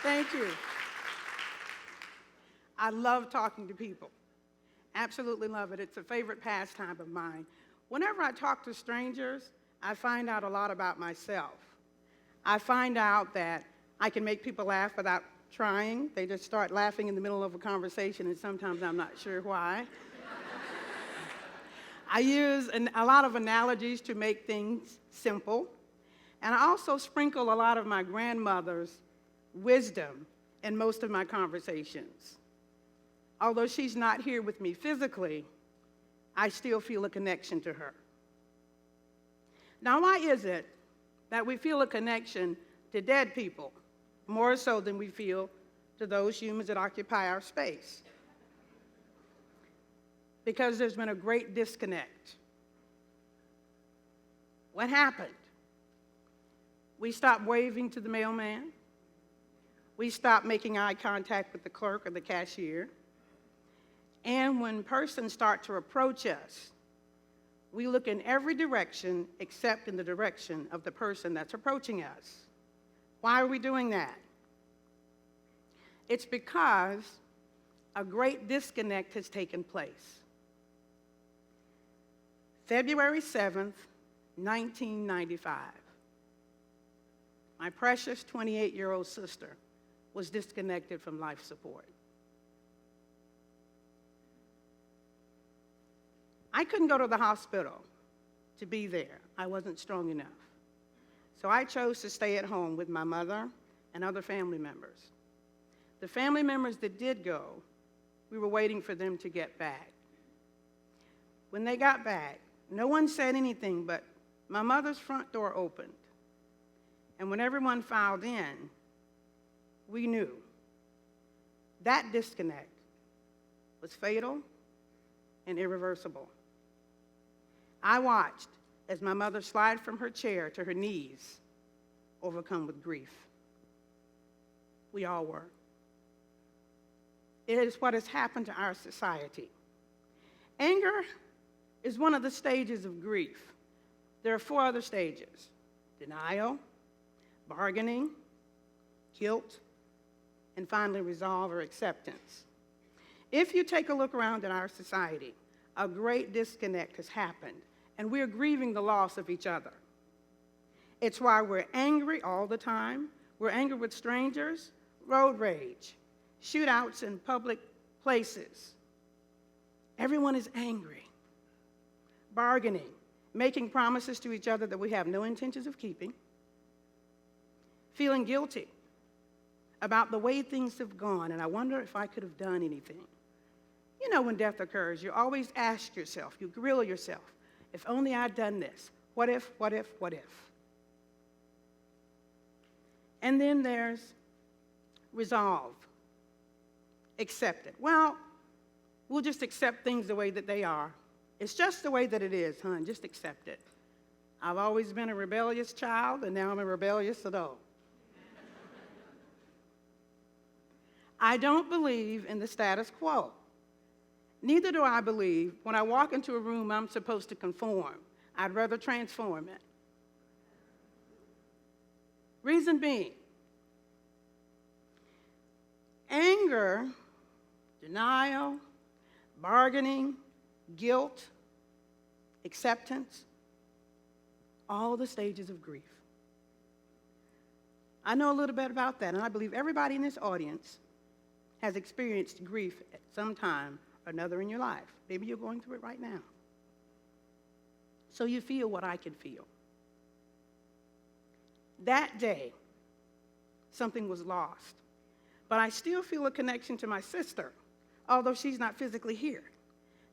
Thank you. I love talking to people. Absolutely love it. It's a favorite pastime of mine. Whenever I talk to strangers, I find out a lot about myself. I find out that I can make people laugh without trying. They just start laughing in the middle of a conversation, and sometimes I'm not sure why. I use a lot of analogies to make things simple. And I also sprinkle a lot of my grandmother's wisdom in most of my conversations. Although she's not here with me physically, I still feel a connection to her. Now, why is it that we feel a connection to dead people more so than we feel to those humans that occupy our space? Because there's been a great disconnect. What happened? We stopped waving to the mailman. We stopped making eye contact with the clerk or the cashier. And when persons start to approach us, we look in every direction except in the direction of the person that's approaching us. Why are we doing that? It's because a great disconnect has taken place. February 7th, 1995. My precious 28-year-old sister was disconnected from life support. I couldn't go to the hospital to be there. I wasn't strong enough. So I chose to stay at home with my mother and other family members. The family members that did go, we were waiting for them to get back. When they got back, no one said anything, but my mother's front door opened. And when everyone filed in, we knew that disconnect was fatal and irreversible. I watched as my mother slid from her chair to her knees, overcome with grief. We all were. It is what has happened to our society. Anger is one of the stages of grief. There are 4 other stages: denial, bargaining, guilt, and finally resolve or acceptance. If you take a look around at our society, a great disconnect has happened, and we're grieving the loss of each other. It's why we're angry all the time. We're angry with strangers, road rage, shootouts in public places. Everyone is angry. Bargaining, making promises to each other that we have no intentions of keeping. Feeling guilty about the way things have gone, and I wonder if I could have done anything. You know, when death occurs, you always ask yourself, you grill yourself, if only I'd done this. What if, what if, what if? And then there's resolve, accept it. Well, we'll just accept things the way that they are. It's just the way that it is, hon, just accept it. I've always been a rebellious child, and now I'm a rebellious adult. I don't believe in the status quo. Neither do I believe when I walk into a room I'm supposed to conform. I'd rather transform it. Reason being, anger, denial, bargaining, guilt, acceptance, all the stages of grief. I know a little bit about that, and I believe everybody in this audience has experienced grief at some time or another in your life. Maybe you're going through it right now. So you feel what I can feel. That day, something was lost. But I still feel a connection to my sister, although she's not physically here.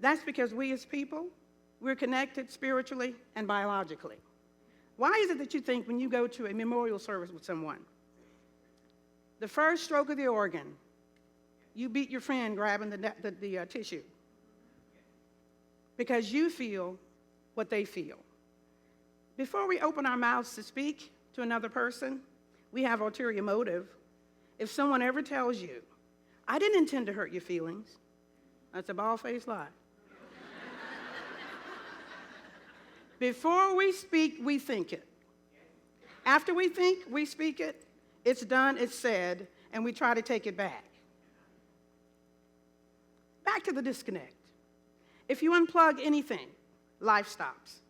That's because we as people, we're connected spiritually and biologically. Why is it that you think when you go to a memorial service with someone, the first stroke of the organ, you beat your friend grabbing the tissue? Because you feel what they feel. Before we open our mouths to speak to another person, we have ulterior motive. If someone ever tells you, I didn't intend to hurt your feelings, that's a bald-faced lie. Before we speak, we think it. After we think, we speak it. It's done, it's said, and we try to take it back. Back to the disconnect. If you unplug anything, life stops.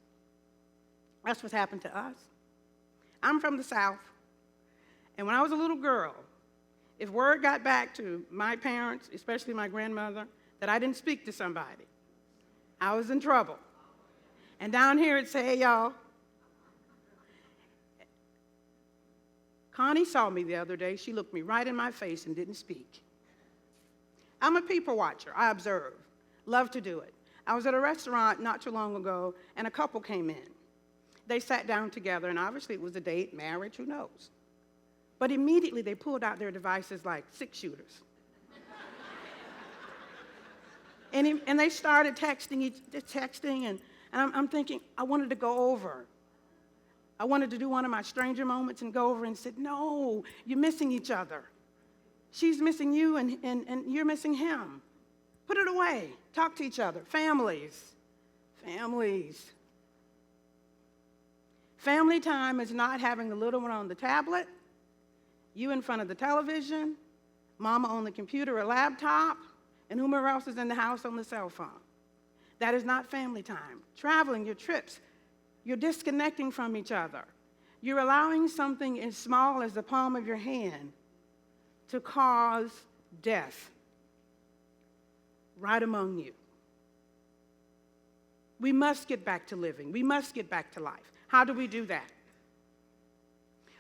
That's what's happened to us. I'm from the South, and when I was a little girl, if word got back to my parents, especially my grandmother, that I didn't speak to somebody, I was in trouble. And down here it'd say, hey, y'all. Connie saw me the other day. She looked me right in my face and didn't speak. I'm a people watcher. I observe. Love to do it. I was at a restaurant not too long ago, and a couple came in. They sat down together, and obviously it was a date, marriage, who knows. But immediately they pulled out their devices like six-shooters. and they started texting, and I'm thinking, I wanted to go over. I wanted to do one of my stranger moments and go over and say, no, you're missing each other. She's missing you, and you're missing him. Put it away. Talk to each other. Families. Family time is not having the little one on the tablet, you in front of the television, mama on the computer or laptop, and whomever else is in the house on the cell phone. That is not family time. Traveling, your trips, you're disconnecting from each other. You're allowing something as small as the palm of your hand to cause death right among you. We must get back to living. We must get back to life. How do we do that?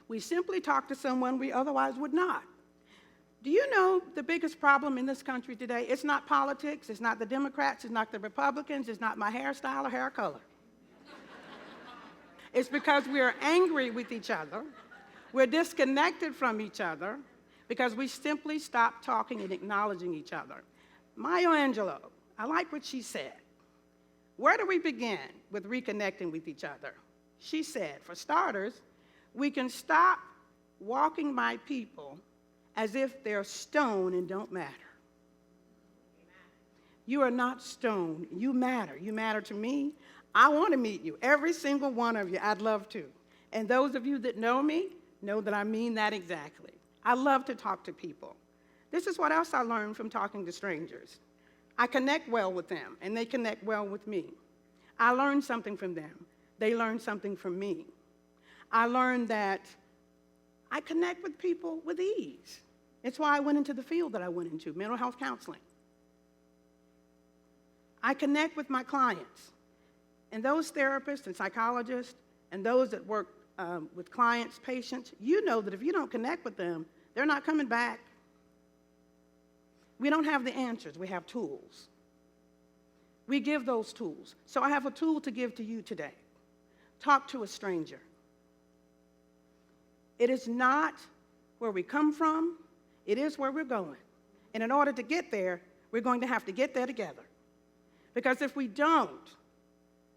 We simply talk to someone we otherwise would not. Do you know the biggest problem in this country today? It's not politics, it's not the Democrats, it's not the Republicans, it's not my hairstyle or hair color. It's because we are angry with each other, we're disconnected from each other, because we simply stop talking and acknowledging each other. Maya Angelou, I like what she said. Where do we begin with reconnecting with each other? She said, for starters, we can stop walking by people as if they're stone and don't matter. You are not stone. You matter. You matter to me. I want to meet you. Every single one of you, I'd love to. And those of you that know me know that I mean that exactly. I love to talk to people. This is what else I learned from talking to strangers. I connect well with them, and they connect well with me. I learn something from them. They learn something from me. I learned that I connect with people with ease. It's why I went into the field that I went into, mental health counseling. I connect with my clients. And those therapists and psychologists and those that work with clients, patients, you know that if you don't connect with them, they're not coming back. We don't have the answers. We have tools. We give those tools. So I have a tool to give to you today. Talk to a stranger. It is not where we come from. It is where we're going. And in order to get there, we're going to have to get there together. Because if we don't,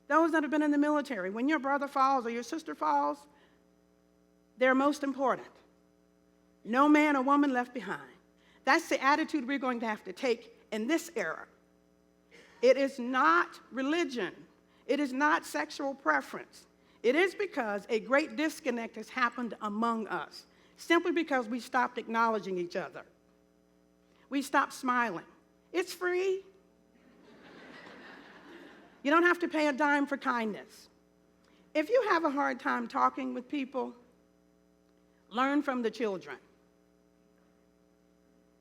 those that have been in the military, when your brother falls or your sister falls, they're most important. No man or woman left behind. That's the attitude we're going to have to take in this era. It is not religion. It is not sexual preference. It is because a great disconnect has happened among us, simply because we stopped acknowledging each other. We stopped smiling. It's free. You don't have to pay a dime for kindness. If you have a hard time talking with people, learn from the children.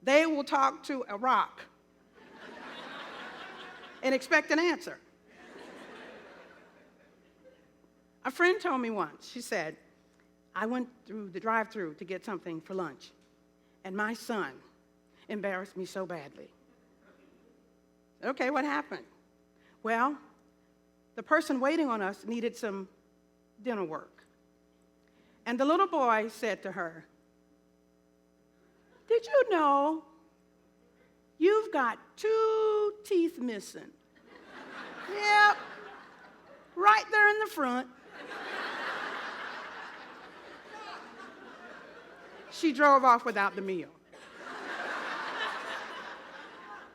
They will talk to a rock and expect an answer. A friend told me once, she said, I went through the drive-thru to get something for lunch, and my son embarrassed me so badly. Okay, what happened? Well, the person waiting on us needed some dinner work. And the little boy said to her, did you know you've got 2 teeth missing? Yep, right there in the front. She drove off without the meal.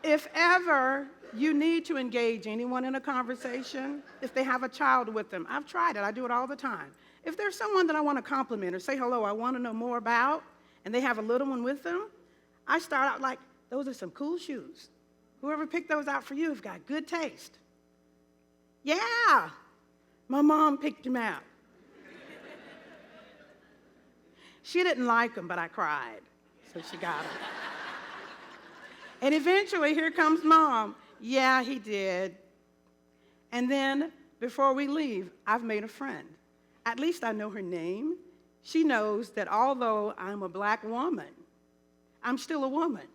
If ever you need to engage anyone in a conversation, if they have a child with them, I've tried it, I do it all the time. If there's someone that I want to compliment or say hello, I want to know more about, and they have a little one with them, I start out like, those are some cool shoes. Whoever picked those out for you have got good taste. Yeah, my mom picked them out. She didn't like them, but I cried, so she got them. And eventually, here comes Mom. Yeah, he did. And then, before we leave, I've made a friend. At least I know her name. She knows that although I'm a black woman, I'm still a woman.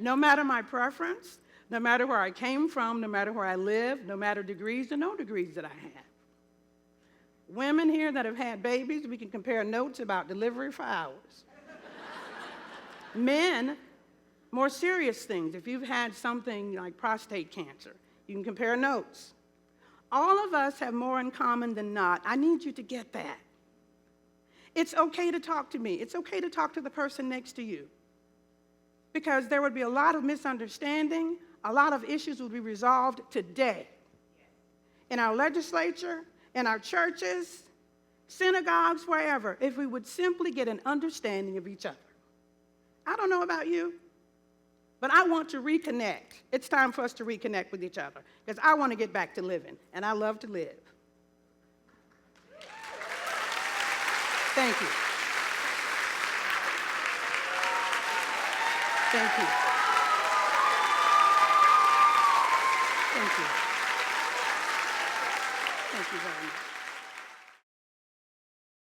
No matter my preference, no matter where I came from, no matter where I live, no matter degrees or no degrees that I have. Women here that have had babies, we can compare notes about delivery for hours. Men, more serious things. If you've had something like prostate cancer, you can compare notes. All of us have more in common than not. I need you to get that. It's okay to talk to me. It's okay to talk to the person next to you. Because there would be a lot of misunderstanding, a lot of issues would be resolved today. In our legislature, in our churches, synagogues, wherever, if we would simply get an understanding of each other. I don't know about you, but I want to reconnect. It's time for us to reconnect with each other because I want to get back to living, and I love to live. Thank you. Thank you. Thank you. Thank you very much.